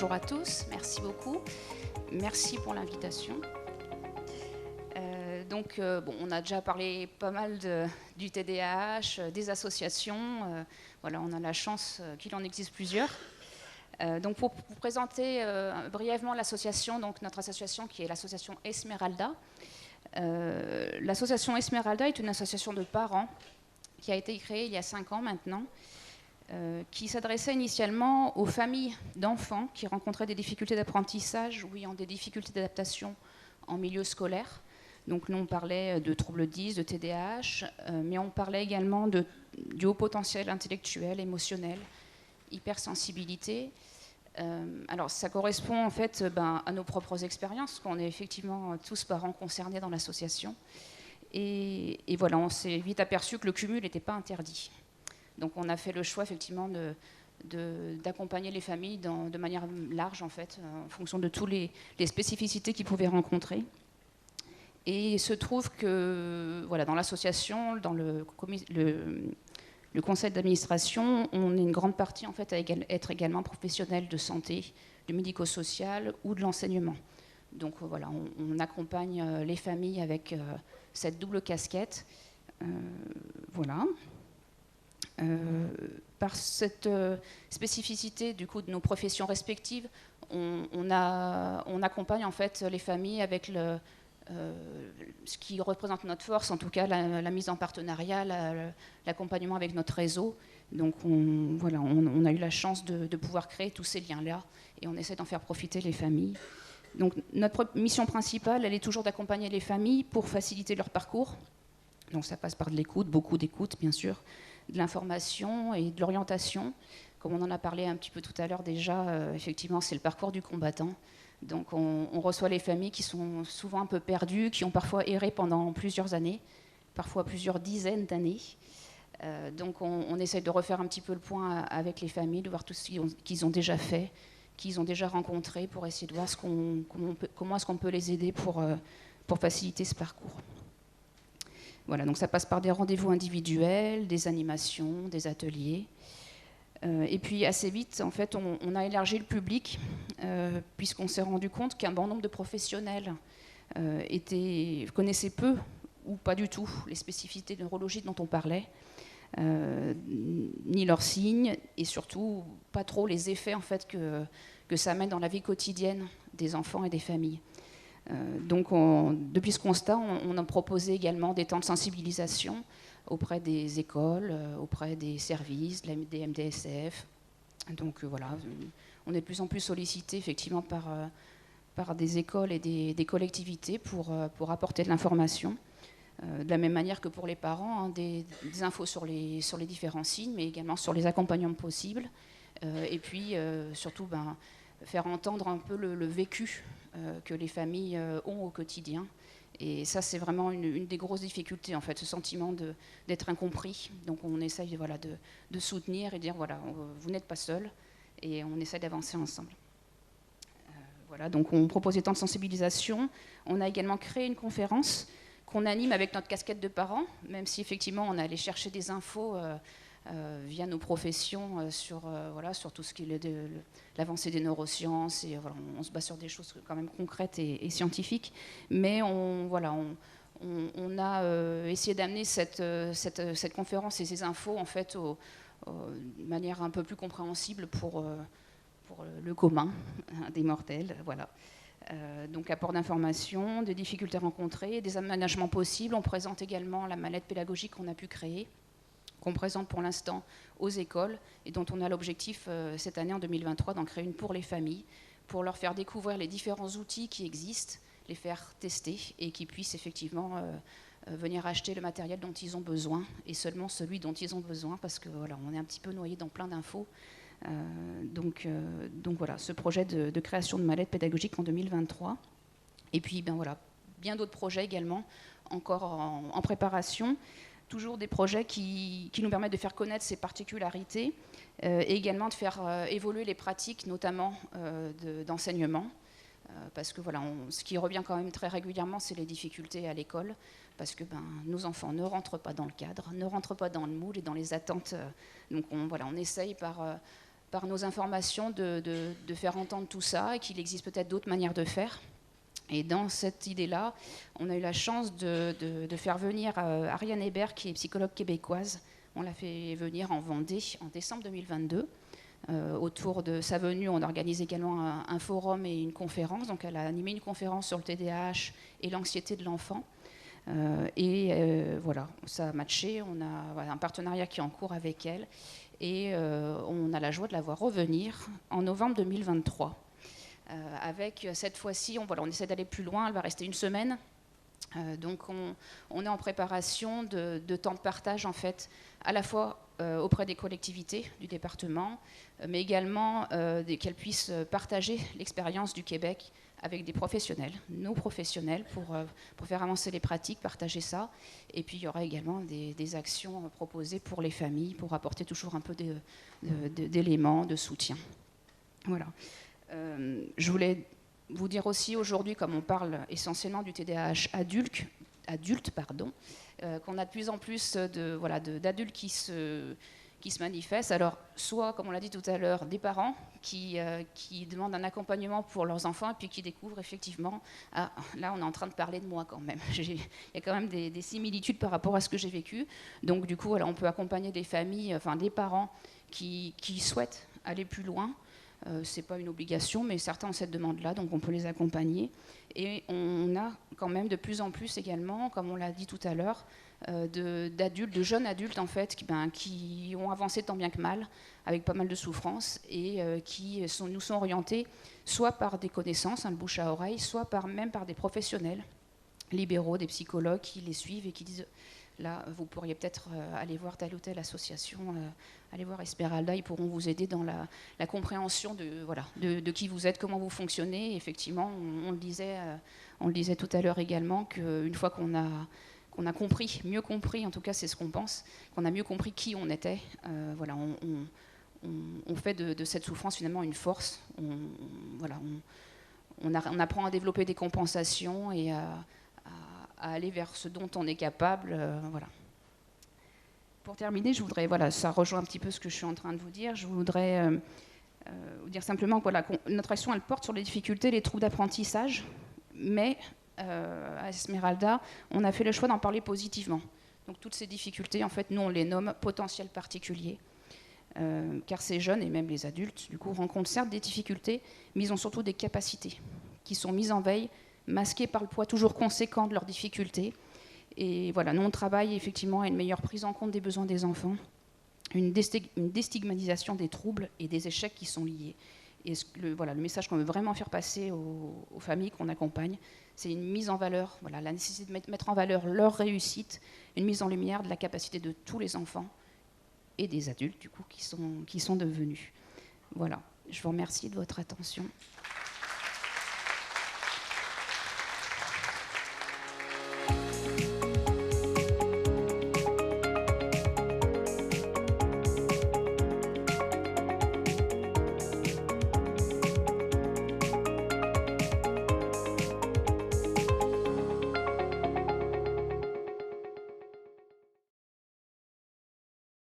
bonjour à tous, merci beaucoup. Merci pour l'invitation. On a déjà parlé pas mal du TDAH, des associations. Voilà, on a la chance qu'il en existe plusieurs. Donc pour vous présenter brièvement l'association, donc notre association qui est l'association Esmeralda. L'association Esmeralda est une association de parents qui a été créée il y a 5 ans maintenant, qui s'adressait initialement aux familles d'enfants qui rencontraient des difficultés d'apprentissage ou ayant des difficultés d'adaptation en milieu scolaire. Donc nous on parlait de troubles 10, de TDAH, mais on parlait également du haut potentiel intellectuel, émotionnel, hypersensibilité. Alors ça correspond en fait à nos propres expériences, qu'on est effectivement tous parents concernés dans l'association. Et voilà, on s'est vite aperçu que le cumul n'était pas interdit. Donc on a fait le choix effectivement d'accompagner les familles de manière large en fait, en fonction de toutes les spécificités qu'ils pouvaient rencontrer. Et il se trouve que voilà, dans l'association, dans le conseil d'administration, on est une grande partie en fait à être également professionnel de santé, du médico-social ou de l'enseignement. Donc voilà, on accompagne les familles avec cette double casquette. Voilà. Par cette spécificité du coup de nos professions respectives, on accompagne en fait les familles avec ce qui représente notre force, en tout cas la mise en partenariat, l'accompagnement avec notre réseau. Donc on a eu la chance de pouvoir créer tous ces liens-là et on essaie d'en faire profiter les familles. Donc notre mission principale, elle est toujours d'accompagner les familles pour faciliter leur parcours. Donc ça passe par de l'écoute, beaucoup d'écoute bien sûr, de l'information et de l'orientation. Comme on en a parlé un petit peu tout à l'heure déjà, effectivement c'est le parcours du combattant. Donc on reçoit les familles qui sont souvent un peu perdues, qui ont parfois erré pendant plusieurs années, parfois plusieurs dizaines d'années. Donc on essaie de refaire un petit peu le point avec les familles, de voir tout ce qu'ils ont déjà fait, qu'ils ont déjà rencontré, pour essayer de voir comment est-ce qu'on peut les aider pour faciliter ce parcours. Voilà, donc ça passe par des rendez-vous individuels, des animations, des ateliers. Et puis assez vite, en fait, on a élargi le public, puisqu'on s'est rendu compte qu'un bon nombre de professionnels connaissaient peu ou pas du tout les spécificités neurologiques dont on parlait, ni leurs signes, et surtout pas trop les effets en fait, que ça amène dans la vie quotidienne des enfants et des familles. Donc depuis ce constat, on a proposé également des temps de sensibilisation auprès des écoles, auprès des services, des MDSF. Donc voilà, on est de plus en plus sollicité effectivement par des écoles et des collectivités pour apporter de l'information. De la même manière que pour les parents, des infos sur les différents signes, mais également sur les accompagnements possibles. Et puis surtout faire entendre un peu le vécu que les familles ont au quotidien. Et ça, c'est vraiment une des grosses difficultés, en fait, ce sentiment d'être incompris. Donc on essaye de soutenir et de dire, voilà, vous n'êtes pas seul, et on essaye d'avancer ensemble. Voilà, donc on propose des temps de sensibilisation. On a également créé une conférence qu'on anime avec notre casquette de parents, même si effectivement on est allé chercher des infos via nos professions sur tout ce qui est l'avancée des neurosciences, et voilà, on se base sur des choses quand même concrètes et scientifiques, mais on a essayé d'amener cette conférence et ces infos en fait de manière un peu plus compréhensible pour le commun des mortels, voilà. Donc apport d'informations, des difficultés rencontrées, des aménagements possibles. On présente également la mallette pédagogique qu'on a pu créer, qu'on présente pour l'instant aux écoles et dont on a l'objectif cette année en 2023 d'en créer une pour les familles, pour leur faire découvrir les différents outils qui existent, les faire tester et qu'ils puissent effectivement venir acheter le matériel dont ils ont besoin et seulement celui dont ils ont besoin, parce que voilà, on est un petit peu noyé dans plein d'infos. Donc voilà, ce projet de création de mallettes pédagogiques en 2023. Et puis voilà, bien d'autres projets également encore en préparation. Toujours des projets qui nous permettent de faire connaître ces particularités et également de faire évoluer les pratiques, notamment d'enseignement. Parce que voilà, ce qui revient quand même très régulièrement, c'est les difficultés à l'école, parce que nos enfants ne rentrent pas dans le cadre, ne rentrent pas dans le moule et dans les attentes. Donc on essaye par nos informations de faire entendre tout ça et qu'il existe peut-être d'autres manières de faire. Et dans cette idée-là, on a eu la chance de faire venir Ariane Hébert, qui est psychologue québécoise. On l'a fait venir en Vendée en décembre 2022. Autour de sa venue, on organise également un forum et une conférence. Donc elle a animé une conférence sur le TDAH et l'anxiété de l'enfant. Voilà, ça a matché. On a un partenariat qui est en cours avec elle. Et on a la joie de la voir revenir en novembre 2023. Avec cette fois-ci, on essaie d'aller plus loin. Elle va rester une semaine. Donc on est en préparation de temps de partage, en fait, à la fois auprès des collectivités du département, mais également qu'elles puissent partager l'expérience du Québec avec des professionnels, nos professionnels, pour faire avancer les pratiques, partager ça. Et puis il y aura également des actions proposées pour les familles, pour apporter toujours un peu d'éléments, de soutien. Voilà. Je voulais vous dire aussi aujourd'hui, comme on parle essentiellement du TDAH adulte, qu'on a de plus en plus d'adultes qui se manifestent. Alors, soit, comme on l'a dit tout à l'heure, des parents qui demandent un accompagnement pour leurs enfants et puis qui découvrent effectivement, ah, là on est en train de parler de moi quand même. Il y a quand même des similitudes par rapport à ce que j'ai vécu. Donc du coup, on peut accompagner des familles, enfin des parents qui souhaitent aller plus loin. Ce n'est pas une obligation, mais certains ont cette demande-là, donc on peut les accompagner. Et on a quand même de plus en plus également, comme on l'a dit tout à l'heure, d'adultes, de jeunes adultes en fait, qui ont avancé tant bien que mal, avec pas mal de souffrances, et qui nous sont orientés soit par des connaissances, le bouche à oreille, soit même par des professionnels libéraux, des psychologues qui les suivent et qui disent... Là, vous pourriez peut-être aller voir telle ou telle association, aller voir Esmeralda, ils pourront vous aider dans la compréhension de qui vous êtes, comment vous fonctionnez. Et effectivement, on le disait tout à l'heure également, qu'une fois qu'on a compris, mieux compris, en tout cas c'est ce qu'on pense, qu'on a mieux compris qui on était, on fait de cette souffrance finalement une force. On apprend à développer des compensations et à aller vers ce dont on est capable. Voilà. Pour terminer, je voudrais, ça rejoint un petit peu ce que je suis en train de vous dire, je voudrais vous dire simplement que notre action, elle porte sur les difficultés, les troubles d'apprentissage, mais à Esmeralda, on a fait le choix d'en parler positivement. Donc toutes ces difficultés, en fait, nous, on les nomme potentiels particuliers, car ces jeunes, et même les adultes, du coup, rencontrent certes des difficultés, mais ils ont surtout des capacités qui sont mises en veille, masqués par le poids toujours conséquent de leurs difficultés. Et voilà, nous on travaille effectivement à une meilleure prise en compte des besoins des enfants, une déstigmatisation des troubles et des échecs qui sont liés. Et le message qu'on veut vraiment faire passer aux familles qu'on accompagne, c'est une mise en valeur, la nécessité de mettre en valeur leur réussite, une mise en lumière de la capacité de tous les enfants et des adultes du coup qui sont devenus. Voilà, je vous remercie de votre attention.